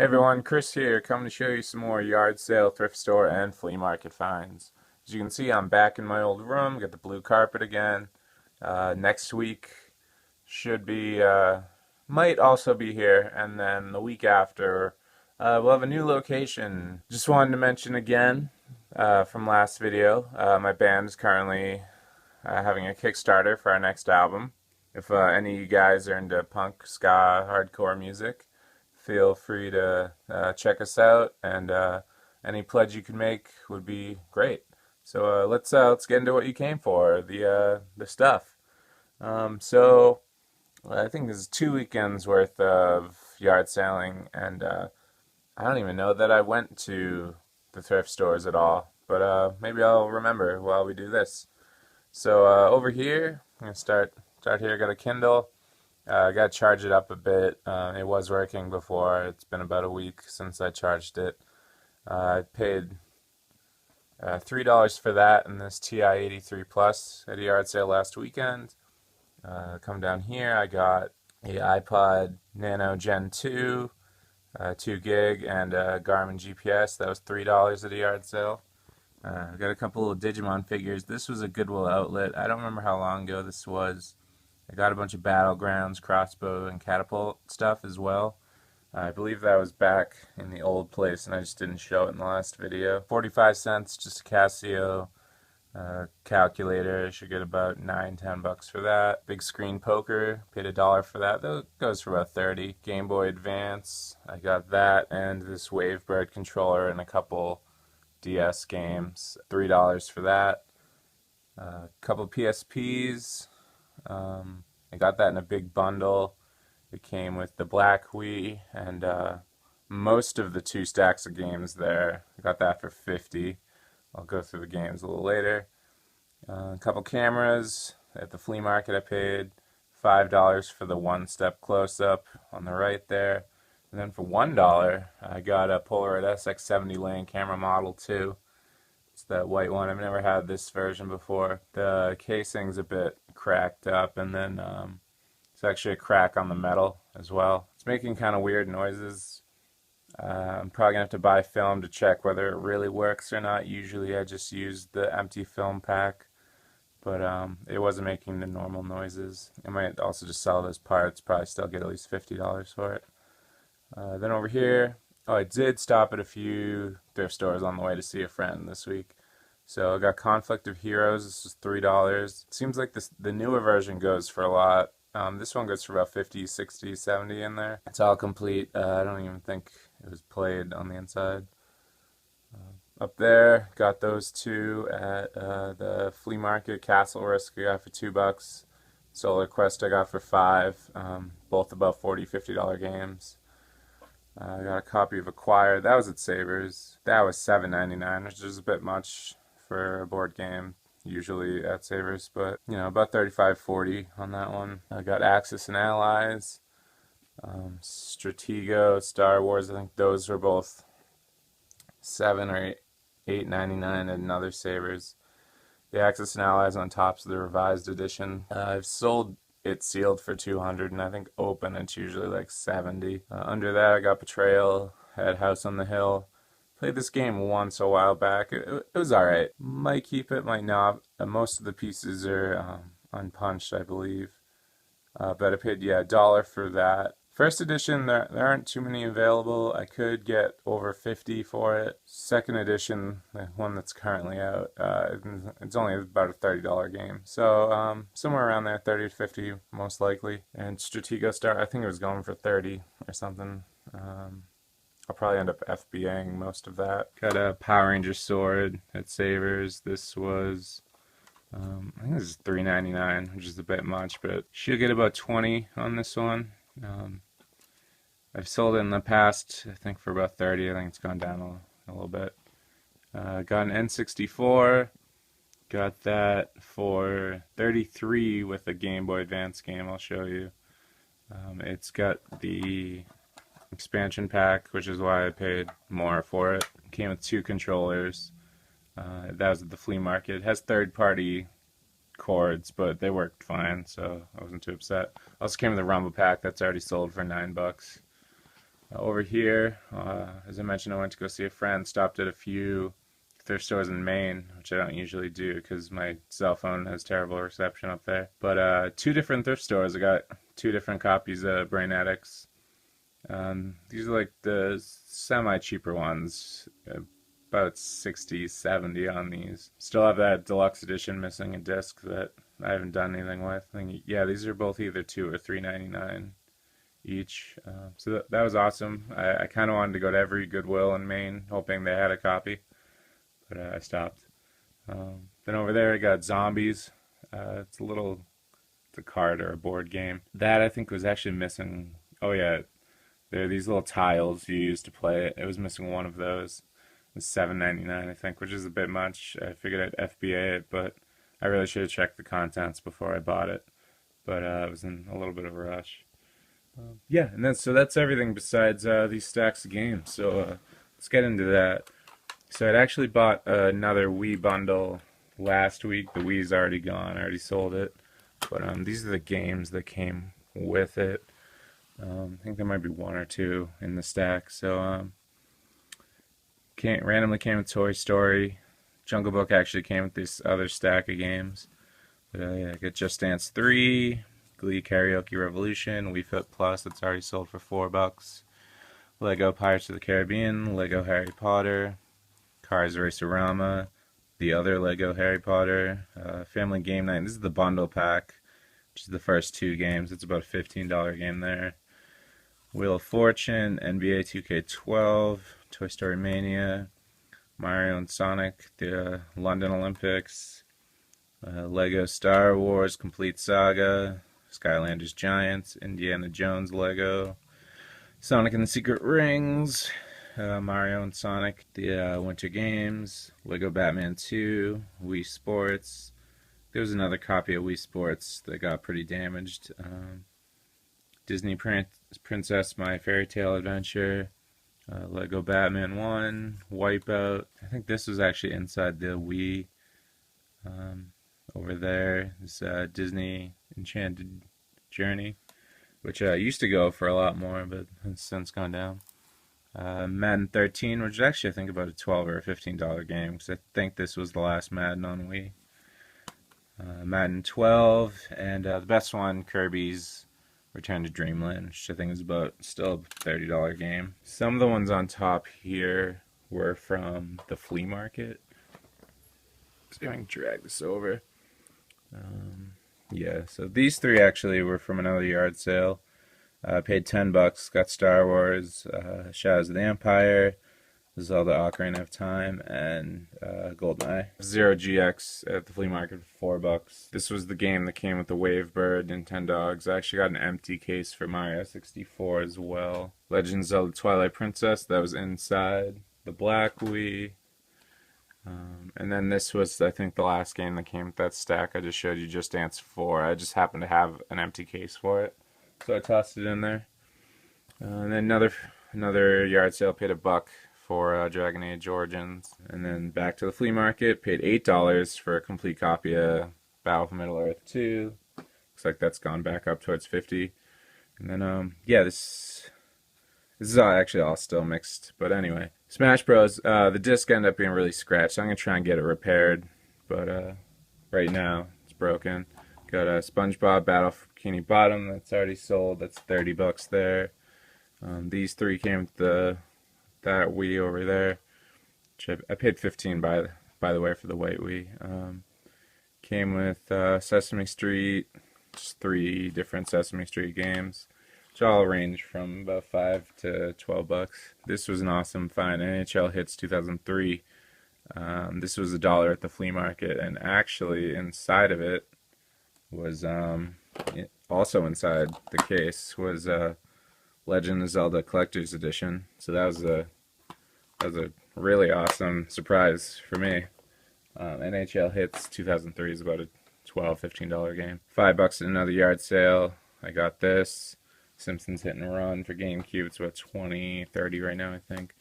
Hey everyone, Chris here, coming to show you some more yard sale, thrift store, and flea market finds. As you can see, I'm back in my old room, got the blue carpet again. Next week should be, might also be here, and then the week after, we'll have a new location. Just wanted to mention again, from last video, my band is currently having a Kickstarter for our next album. If any of you guys are into punk, ska, hardcore music, feel free to check us out, and any pledge you can make would be great. So let's get into what you came for, the stuff. So I think this is 2 weekends worth of yard selling, and I don't even know that I went to the thrift stores at all, but maybe I'll remember while we do this. So over here, I'm gonna start here. I got a Kindle. I got to charge it up a bit. It was working before. It's been about a week since I charged it. I paid $3 for that and this TI-83 Plus at a yard sale last weekend. Come down here, I got a iPod Nano Gen 2, 2 gig, and a Garmin GPS. That was $3 at a yard sale. I got a couple of Digimon figures. This was a Goodwill outlet. I don't remember how long ago this was. I got a bunch of Battlegrounds, crossbow, and catapult stuff as well. I believe that was back in the old place, and I just didn't show it in the last video. 45 cents, just a Casio calculator. I should get about $9-10 for that. Big screen poker, paid $1 for that. That goes for about 30. Game Boy Advance, I got that, and this Wavebird controller and a couple DS games. $3 for that. A couple PSPs. I got that in a big bundle. It came with the Black Wii and most of the 2 stacks of games there. I got that for 50. I'll go through the games a little later. A couple cameras. At the flea market I paid $5 for the one-step close-up on the right there. And then for $1 I got a Polaroid SX70 lane camera model 2. It's that white one. I've never had this version before. The casing's a bit cracked up, and then it's actually a crack on the metal as well. It's making kind of weird noises. I'm probably gonna have to buy film to check whether it really works or not. Usually I just use the empty film pack, but it wasn't making the normal noises. I might also just sell those parts, probably still get at least $50 for it. Then over here, oh, I did stop at a few thrift stores on the way to see a friend this week. So I got Conflict of Heroes. This is $3. It seems like the newer version goes for a lot. This one goes for about 50, 60, 70 in there. It's all complete. I don't even think it was played on the inside. Up there, got those two at the flea market. Castle Risk I got for $2. Solarquest I got for $5. Both about $40, $50 games. I got a copy of Acquire. That was at Savers. That was $7.99, which is a bit much for a board game, usually at Savers, but you know, about $35, $40 on that one. I got Axis and Allies, Stratego, Star Wars. I think those were both $7 or $8.99 at another Savers. The Axis and Allies on top's the revised edition. I've sold it sealed for $200, and I think open it's usually like $70. Under that I got Betrayal, had House on the Hill. Played this game once a while back. It was alright. Might keep it, might not. Most of the pieces are unpunched, I believe. But I paid, yeah, $1 for that. First edition, there aren't too many available. I could get over 50 for it. Second edition, the one that's currently out, it's only about a $30 game. So somewhere around there, 30 to 50 most likely. And Stratego Star, I think it was going for 30 or something. I'll probably end up FBAing most of that. Got a Power Ranger sword at Savers. This was, I think this is $3.99, which is a bit much, but should get about 20 on this one. I've sold it in the past, I think for about 30. I think it's gone down a little bit. Got an N64. Got that for 33 with a Game Boy Advance game I'll show you. It's got the expansion pack, which is why I paid more for it. It came with 2 controllers. That was at the flea market. It has third-party cords, but they worked fine, so I wasn't too upset. Also came with a Rumble pack that's already sold for $9. Over here, as I mentioned, I went to go see a friend, stopped at a few thrift stores in Maine, which I don't usually do because my cell phone has terrible reception up there. But two different thrift stores. I got two different copies of Brainetics. These are like the semi-cheaper ones, about 60, 70 on these. Still have that deluxe edition missing a disc that I haven't done anything with. I think, yeah, these are both either $2 or $3.99 each. So that was awesome. I kind of wanted to go to every Goodwill in Maine, hoping they had a copy, but I stopped. Then over there I got Zombies. It's a card or a board game. That I think was actually missing. Oh yeah, there are these little tiles you use to play it. It was missing one of those. It was $7.99 I think, which is a bit much. I figured I'd FBA it, but I really should have checked the contents before I bought it. But I was in a little bit of a rush. Yeah, and so that's everything besides these stacks of games. So let's get into that. So I'd actually bought another Wii bundle last week. The Wii's already gone. I already sold it. But these are the games that came with it. I think there might be one or two in the stack. So randomly came with Toy Story. Jungle Book actually came with this other stack of games. But yeah, I got Just Dance 3. Glee Karaoke Revolution, Wii Fit Plus, that's already sold for $4. Lego Pirates of the Caribbean, Lego Harry Potter, Cars Racerama, the other Lego Harry Potter, Family Game Night. This is the bundle pack, which is the first two games. It's about a $15 game there. Wheel of Fortune, NBA 2K12, Toy Story Mania, Mario and Sonic, the London Olympics, Lego Star Wars Complete Saga, Skylanders Giants, Indiana Jones Lego, Sonic and the Secret Rings, Mario and Sonic, the Winter Games, Lego Batman 2, Wii Sports. There was another copy of Wii Sports that got pretty damaged. Disney Princess My Fairy Tale Adventure, Lego Batman 1, Wipeout. I think this was actually inside the Wii. Over there is Disney Enchanted Journey, which used to go for a lot more, but has since gone down. Madden 13, which is actually I think about a $12 or a $15 game, because I think this was the last Madden on Wii. Madden 12, and the best one, Kirby's Return to Dreamland, which I think is about still a $30 game. Some of the ones on top here were from the flea market. See if I can drag this over. Yeah, so these three actually were from another yard sale. Paid $10, got Star Wars, Shadows of the Empire, Zelda Ocarina of Time, and GoldenEye. Zero GX at the flea market for $4. This was the game that came with the Wavebird Nintendogs. I actually got an empty case for Mario 64 as well. Legend of Zelda Twilight Princess, that was inside. The Black Wii. And then this was, I think, the last game that came with that stack I just showed you, Just Dance 4. I just happened to have an empty case for it, so I tossed it in there. And then another yard sale, paid $1 for Dragon Age Origins. And then back to the flea market, paid $8 for a complete copy of Battle for Middle-earth 2. Looks like that's gone back up towards 50. And then, yeah, this is actually all still mixed, but anyway. Smash Bros. The disc ended up being really scratched, so I'm going to try and get it repaired, but right now it's broken. Got a SpongeBob Battle for Bikini Bottom that's already sold. That's $30 there. These three came with that Wii over there, which I paid $15 by the way for the white Wii. Came with Sesame Street, just 3 different Sesame Street games, which all range from about $5 to $12. This was an awesome find. NHL Hits 2003. This was $1 at the flea market, and actually inside of it was also inside the case was Legend of Zelda Collector's Edition. So that was a really awesome surprise for me. NHL Hits 2003 is about a $12, $15 game. $5 at another yard sale. I got this. Simpsons Hit and Run for GameCube. It's about $20, $30 right now, I think.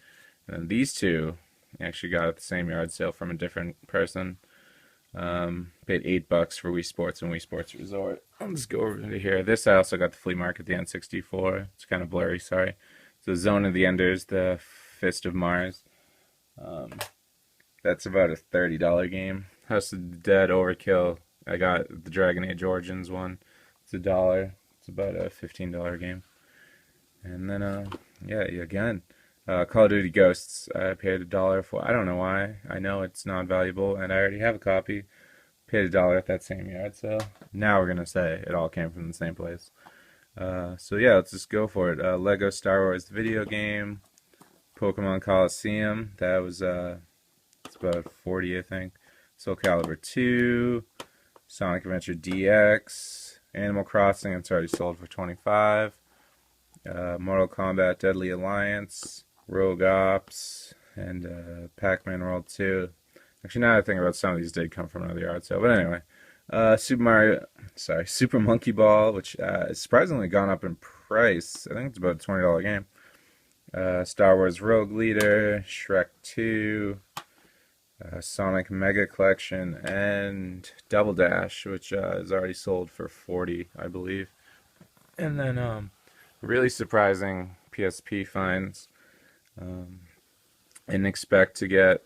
And then these two I actually got at the same yard sale from a different person. Paid $8 for Wii Sports and Wii Sports Resort. I'll just go over to here. This I also got the flea market, the N64. It's kind of blurry, sorry. It's So Zone of the Enders, the Fist of Mars. Um, that's about a $30 game. House of the Dead Overkill. I got the Dragon Age Origins one. It's $1. It's about a $15 game. And then, yeah, again, Call of Duty Ghosts. I paid $1 for. I don't know why. I know it's not valuable, and I already have a copy. Paid $1 at that same yard sale. Now we're gonna say it all came from the same place. So yeah, let's just go for it. Lego Star Wars video game, Pokemon Coliseum. That was it's about 40, I think. Soul Calibur 2, Sonic Adventure DX, Animal Crossing. It's already sold for 25. Mortal Kombat Deadly Alliance, Rogue Ops, and Pac-Man World 2. Actually, now that I think about it, some of these did come from another yard sale. But anyway, Super Monkey Ball, which has surprisingly gone up in price. I think it's about a $20 game. Star Wars Rogue Leader, Shrek 2, Sonic Mega Collection, and Double Dash, which is already sold for 40, I believe. And then really surprising PSP finds. Didn't expect to get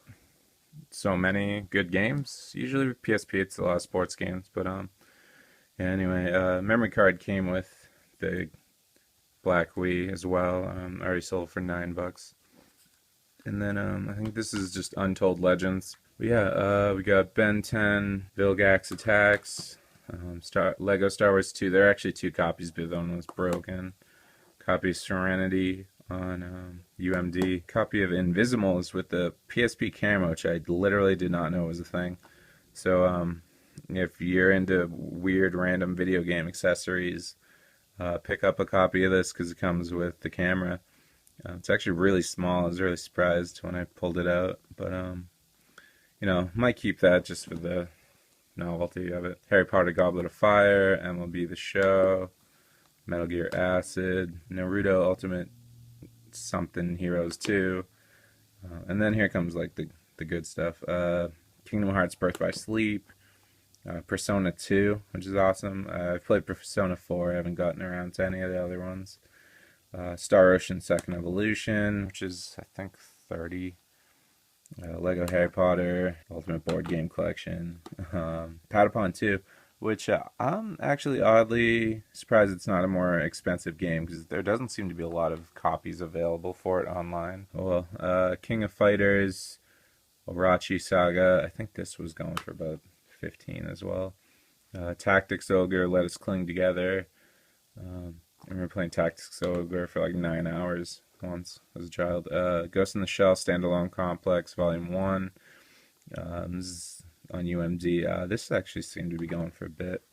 so many good games. Usually with PSP it's a lot of sports games, but yeah, anyway, memory card came with the Black Wii as well. Already sold for $9. And then I think this is just Untold Legends. But yeah, we got Ben 10, Vilgax Attacks, Lego Star Wars 2. There are actually 2 copies, but the one was broken. Copy of Serenity on UMD. Copy of Invisimals with the PSP camera, which I literally did not know was a thing. So if you're into weird random video game accessories, pick up a copy of this because it comes with the camera. It's actually really small. I was really surprised when I pulled it out, but you know, might keep that just for the novelty of it. Harry Potter Goblet of Fire, MLB The Show, Metal Gear Acid, Naruto Ultimate something Heroes 2, and then here comes like the good stuff. Kingdom Hearts Birth by Sleep, Persona 2, which is awesome. I've played Persona 4, I haven't gotten around to any of the other ones. Star Ocean Second Evolution, which is I think 30. Lego Harry Potter Ultimate Board Game Collection. Patapon 2, which I'm actually oddly surprised it's not a more expensive game because there doesn't seem to be a lot of copies available for it online. Well, King of Fighters, Orochi Saga. I think this was going for about 15 as well. Tactics Ogre, Let Us Cling Together. I remember playing Tactics Ogre for like 9 hours once as a child. Ghost in the Shell Standalone Complex Volume 1. This is on UMD. This actually seemed to be going for a bit.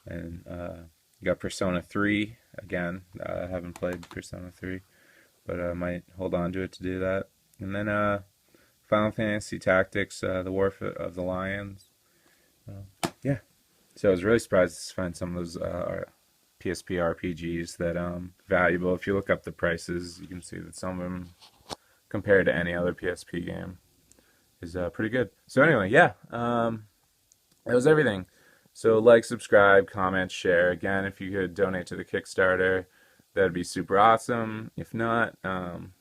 And you got Persona 3 again. I haven't played Persona 3, but I might hold on to it to do that. And then Final Fantasy Tactics, The War of the Lions. Yeah. So I was really surprised to find some of those PSP RPGs that valuable. If you look up the prices, you can see that some of them, compared to any other PSP game, is pretty good. So anyway, yeah, that was everything. So like, subscribe, comment, share. Again, if you could donate to the Kickstarter, that'd be super awesome. If not,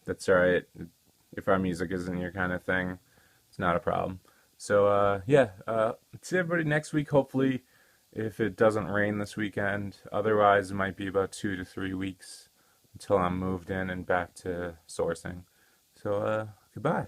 that's alright. If our music isn't your kind of thing, it's not a problem. So yeah, see everybody next week, hopefully, if it doesn't rain this weekend. Otherwise, it might be about 2 to 3 weeks until I'm moved in and back to sourcing. So goodbye.